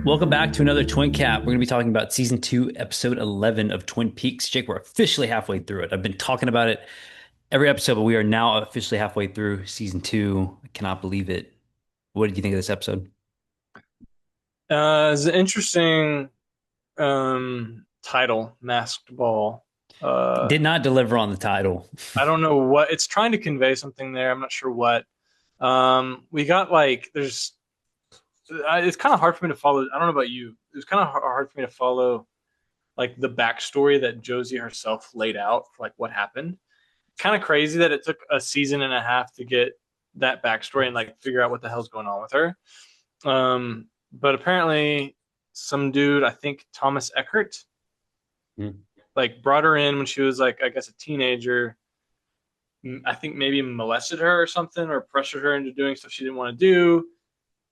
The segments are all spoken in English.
Welcome back to another Twin Cap. We're going to be talking about season 2, episode 11 of Twin Peaks. Jake, we're officially halfway through it. I've been talking about it every episode, but we are now officially halfway through season 2. I cannot believe it. What did you think of this episode? It's an interesting title, Masked Ball. Did not deliver on the title. I don't know what it's trying to convey something there. I'm not sure what. We got like there's it's kind of hard for me to follow. I don't know about you. It was kind of hard for me to follow like the backstory that Josie herself laid out for like what happened. Kind of crazy that it took a season and a half to get that backstory and like figure out what the hell's going on with her. But apparently, some dude, I think Thomas Eckert, Hmm. like brought her in when she was like, I guess, a teenager. I think maybe molested her or something, or pressured her into doing stuff she didn't want to do.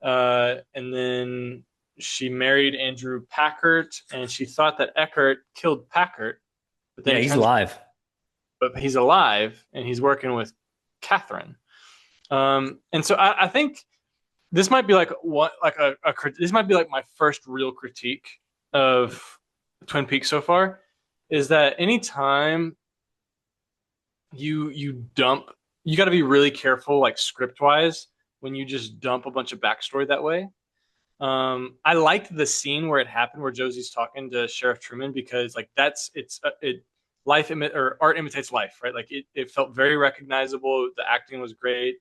And then she married Andrew Packard, and she thought that Eckert killed Packard, but then Yeah, it he's turns out, alive. but he's alive and he's working with Catherine. And so I think this might be like what like this might be like my first real critique of Twin Peaks so far is that anytime you dump you got to be really careful like script wise when you just dump a bunch of backstory that way. I liked the scene where it happened where Josie's talking to Sheriff Truman because like it or art imitates life, right? Like it felt very recognizable. The acting was great,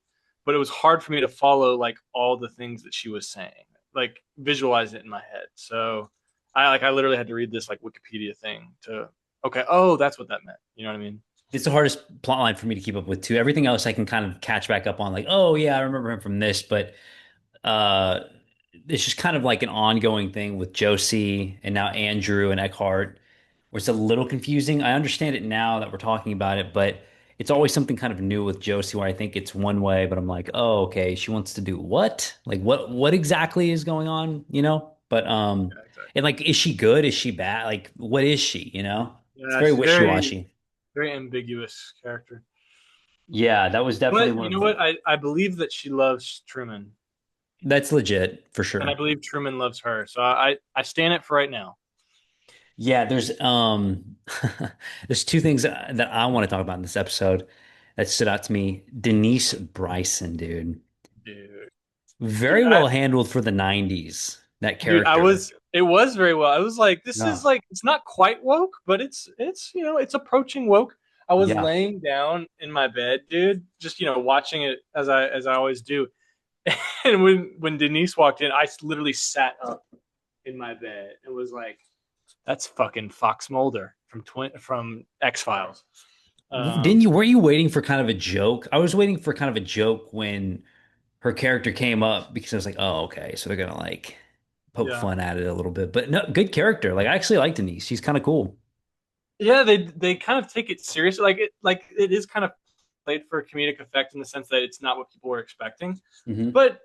but it was hard for me to follow like all the things that she was saying, like visualize it in my head. So I literally had to read this like Wikipedia thing to okay, oh that's what that meant. You know what I mean? It's the hardest plot line for me to keep up with, too. Everything else I can kind of catch back up on, like, oh, yeah, I remember him from this, but uh, it's just kind of like an ongoing thing with Josie and now Andrew and Eckhart, where it's a little confusing. I understand it now that we're talking about it, but it's always something kind of new with Josie where I think it's one way, but I'm like, oh, okay, she wants to do what? Like what exactly is going on, you know? But Yeah, exactly. and like, is she good? Is she bad? Like, what is she, you know? It's Yeah, very she's wishy-washy. very ambiguous character. Yeah, that was definitely But one you of know the, what? I believe that she loves Truman, that's legit for and I sure. believe Truman loves her. So I stand it for right now. Yeah, there's two things that I want to talk about in this episode that stood out to me. Denise Bryson, dude. Dude, dude, Very well handled for the 90s, that I character. was. It was very well. I was like, this is Yeah. like, it's not quite woke, but it's it's approaching woke. I was Yeah. laying down in my bed, dude, just watching it as I always do. And when Denise walked in, I literally sat up in my bed and was like, "That's fucking Fox Mulder from X Files." Didn't Um, you, weren't you waiting for kind of a joke? I was waiting for kind of a joke when her character came up because I was like, oh, okay, so they're gonna like poke yeah, fun at it a little bit. But no, good character. Like I actually like Denise. She's kind of cool. yeah, they kind of take it seriously. Like it is kind of played for comedic effect in the sense that it's not what people were expecting. Hmm. But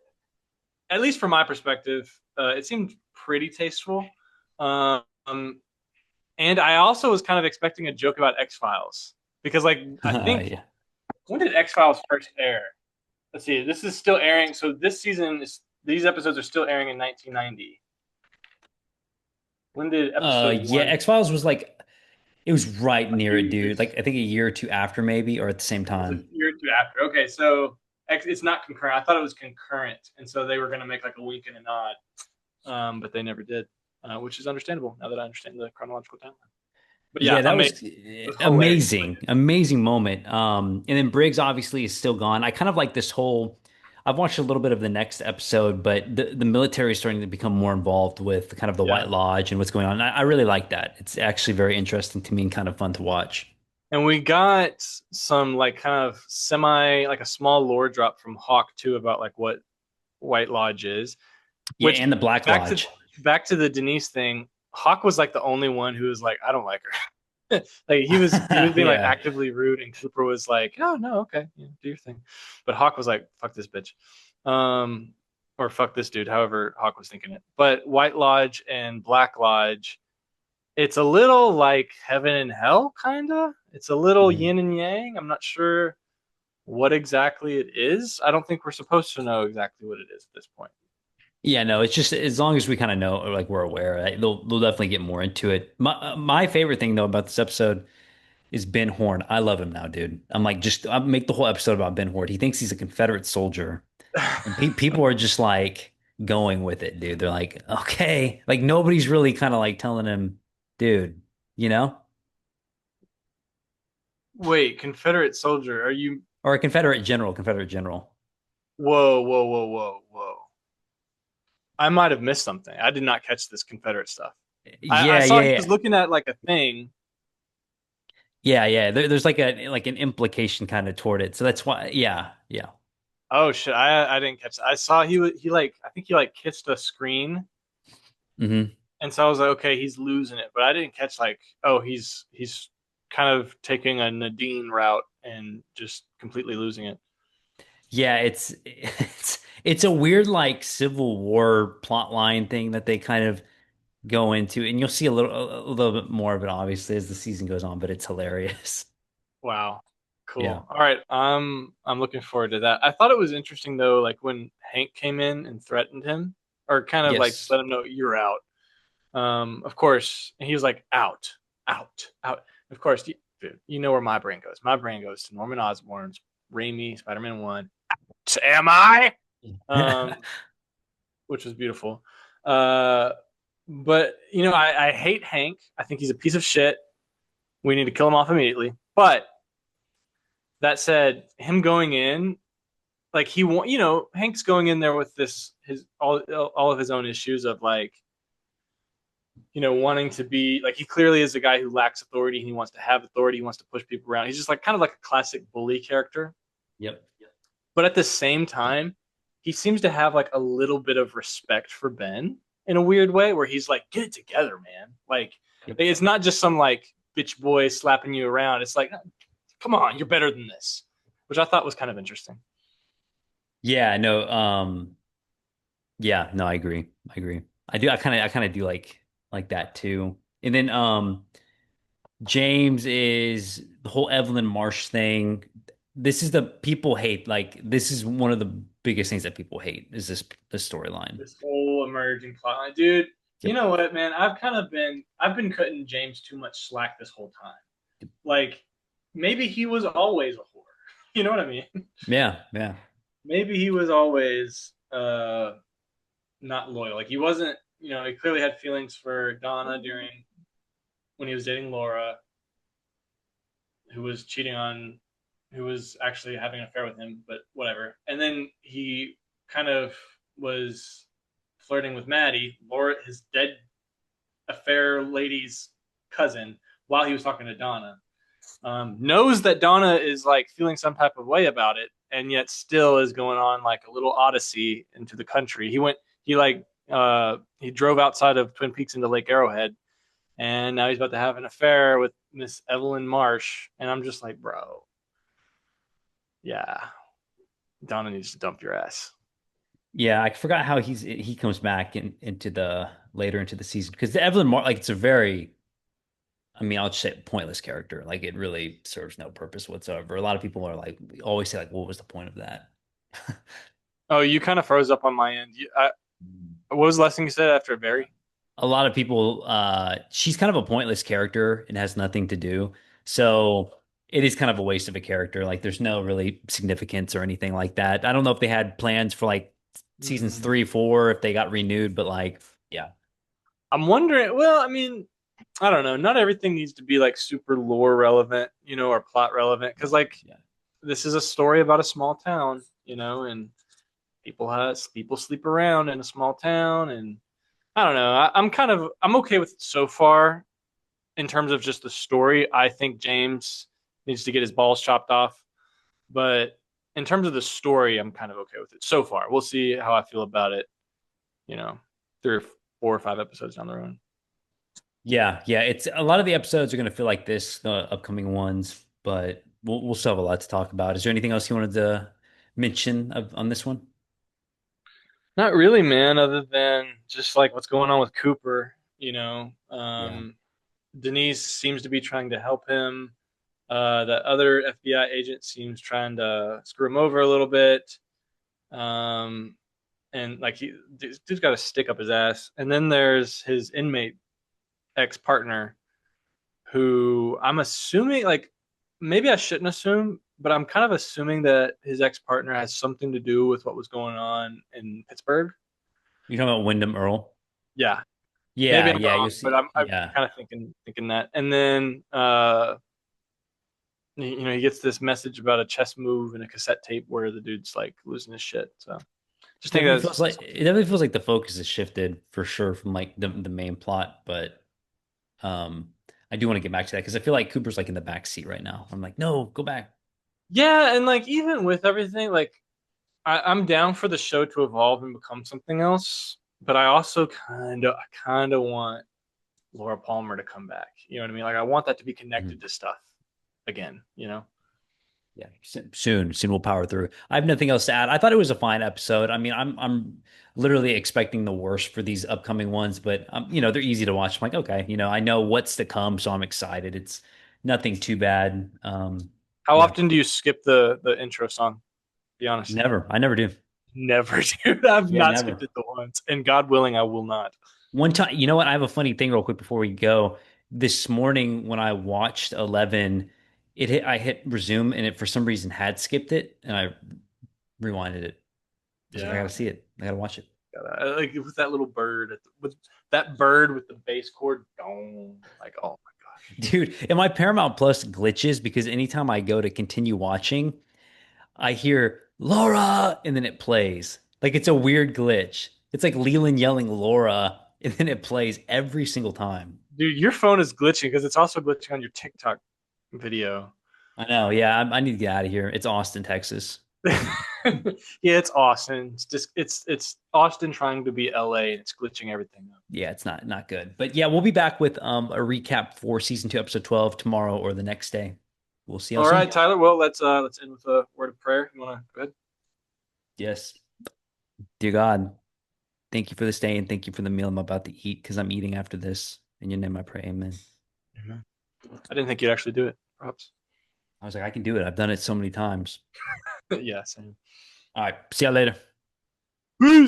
at least from my perspective, it seemed pretty tasteful. Um, and I also was kind of expecting a joke about X Files because, like, I think Yeah. when did X Files first air? Let's see. This is still airing. So this season is these episodes are still airing in 1990. When did episode Yeah, one? X-Files was like it was right A near few it, dude. years. Like I think a year or two after, maybe, or at the same It's a time. year or two after. Okay, so it's not concurrent. I thought it was concurrent, and so they were going to make like a wink and a nod, but they never did, which is understandable now that I understand the chronological timeline. But yeah, Yeah, that amazing. was It was hilarious. amazing, amazing moment. And then Briggs obviously is still gone. I kind of like this whole. I've watched a little bit of the next episode, but the military is starting to become more involved with kind of the Yeah, White Lodge and what's going on. I really like that. It's actually very interesting to me and kind of fun to watch. and we got some like kind of semi like a small lore drop from Hawk too about like what White Lodge is. Yeah, Which and the Black back to Lodge. back to the Denise thing, Hawk was like the only one who was like, I don't like her. Like he was being like Yeah. actively rude, and Cooper was like, oh no, okay, yeah, do your thing. But Hawk was like, fuck this bitch. Um or fuck this dude, however Hawk was thinking it. But White Lodge and Black Lodge, it's a little like heaven and hell, kinda. It's a little Mhm. yin and yang. I'm not sure what exactly it is. I don't think we're supposed to know exactly what it is at this point. Yeah, no, it's just as long as we kind of know, or like we're aware, they'll definitely get more into it. My favorite thing though about this episode is Ben Horn. I love him now, dude. I'm like, just I make the whole episode about Ben Horn. He thinks he's a Confederate soldier, and people are just like going with it, dude. They're like, okay, like nobody's really kind of like telling him, dude, you know, Wait, Confederate soldier, are you? or a Confederate general, Confederate general. Whoa, whoa, whoa, whoa, whoa! I might have missed something. I did not catch this Confederate stuff. I Yeah, saw yeah, he was yeah. looking at like a thing. Yeah, yeah. There's like an implication kind of toward it. So that's why, yeah, yeah. Oh shit! I didn't catch that. I saw he like I think he like kissed a screen, Hmm. and so I was like, okay, he's losing it. But I didn't catch like, oh, he's kind of taking a Nadine route and just completely losing it. Yeah, it's a weird like Civil War plot line thing that they kind of go into, and you'll see a little bit more of it obviously as the season goes on, but it's hilarious. Wow. Yeah. Cool. All right. I'm looking forward to that. I thought it was interesting though, like when Hank came in and threatened him, or kind of like just Yes. let him know you're out. Of course, and he was like, out, out, out. Of course, dude, you know where my brain goes. My brain goes to Norman Osborn's Raimi Spider-Man 1. Am I? Um, which was beautiful. Uh, but I hate Hank. I think he's a piece of shit. We need to kill him off immediately. But that said, him going in, like Hank's going in there with this his all of his own issues of like, wanting to be like he clearly is a guy who lacks authority and he wants to have authority, he wants to push people around. He's just like kind of like a classic bully character. Yep. But at the same time, he seems to have like a little bit of respect for Ben in a weird way where he's like, get it together, man. Like Yep. it's not just some like bitch boy slapping you around. It's like, come on, you're better than this. Which I thought was kind of interesting. Yeah, no, yeah, no, I agree. I agree. I kind of do like that too. And then James is the whole Evelyn Marsh thing. This is the people hate. Like this is one of the biggest things that people hate is this storyline. This whole emerging plotline, dude. You Yep. know what, man? I've been cutting James too much slack this whole time. Like maybe he was always a whore. You know what I mean? Yeah, yeah. Maybe he was always not loyal. Like he wasn't. He clearly had feelings for Donna during when he was dating Laura, who was cheating on, who was actually having an affair with him, but whatever. And then he kind of was flirting with Maddie, Laura, his dead affair lady's cousin, while he was talking to Donna. Knows that Donna is like feeling some type of way about it, and yet still is going on like a little odyssey into the country. He drove outside of Twin Peaks into Lake Arrowhead, and now he's about to have an affair with Miss Evelyn Marsh, and I'm just like, bro, yeah, Donna needs to dump your ass. Yeah, I forgot how he comes back into the later into the season because the Evelyn Mar like it's a very I mean I'll just say pointless character. Like it really serves no purpose whatsoever. A lot of people are like always say like what was the point of that? Oh, you kind of froze up on my end. What was the last thing you said after Barry? A lot of people she's kind of a pointless character and has nothing to do. So it is kind of a waste of a character. Like there's no really significance or anything like that. I don't know if they had plans for like seasons Mm. 3, 4, if they got renewed, but like yeah. I'm wondering. Well, I mean, I don't know. Not everything needs to be like super lore relevant, or plot relevant. Because like Yeah. this is a story about a small town, and people sleep around in a small town, and I don't know. I'm okay with it so far in terms of just the story. I think James needs to get his balls chopped off, but in terms of the story, I'm kind of okay with it so far. We'll see how I feel about it. You know, 3 or 4 or 5 episodes down the road. Yeah, yeah. It's a lot of the episodes are going to feel like this, the upcoming ones, but we'll still have a lot to talk about. Is there anything else you wanted to mention on this one? Not really, man. Other than just like what's going on with Cooper. Yeah. Denise seems to be trying to help him. The other FBI agent seems trying to screw him over a little bit. Um, and like dude's got a stick up his ass. And then there's his inmate ex partner, who I'm assuming, like, maybe I shouldn't assume, but I'm kind of assuming that his ex partner has something to do with what was going on in Pittsburgh. You talking about Wyndham Earl? Yeah, maybe Yeah, I'm yeah, wrong, you'll but see. I'm Yeah. kind of thinking that. And then he gets this message about a chess move and a cassette tape where the dude's like losing his shit. So just think that's It definitely feels like the focus has shifted for sure from like the main plot, but um I do want to get back to that because I feel like Cooper's like in the back seat right now. I'm like, no, go back. yeah. And like even with everything, like I'm down for the show to evolve and become something else, but I also kind of want Laura Palmer to come back. You know what I mean? Like I want that to be Mhm. connected to stuff again. You know? Yeah, soon we'll power through. I have nothing else to add. I thought it was a fine episode. I mean, I'm literally expecting the worst for these upcoming ones, but they're easy to watch. I'm like, okay, I know what's to come, so I'm excited. It's nothing too bad. How Yeah, often do you skip the intro song? Be honest. never. I never do. Never, dude. I've Yeah, not skipped never. it the once, and God willing, I will not. One time, you know what? I have a funny thing real quick before we go. This morning when I watched 11, I hit resume and it for some reason had skipped it and I rewinded it. I was like, I Yeah, gotta see it. I gotta watch it. like with that little bird, with that bird with the bass chord, dong, like oh my gosh. Dude, and my Paramount Plus glitches because anytime I go to continue watching, I hear Laura and then it plays. Like it's a weird glitch. It's like Leland yelling Laura and then it plays every single time. Dude, your phone is glitching because it's also glitching on your TikTok video. I know. Yeah, I need to get out of here. It's Austin, Texas. Yeah, it's Austin. It's just it's Austin trying to be LA and it's glitching everything up. Yeah, it's not good. But yeah, we'll be back with a recap for season 2, episode 12 tomorrow or the next day. We'll see y'all All soon. right, Tyler. Well, let's end with a word of prayer. You wanna go ahead? Yes. Dear God, thank you for this day and thank you for the meal I'm about to eat because I'm eating after this. In your name I pray, amen. Amen. I didn't think you'd actually do it. Perhaps. I was like, I can do it. I've done it so many times. Yeah, same. All right. See y'all later. Peace.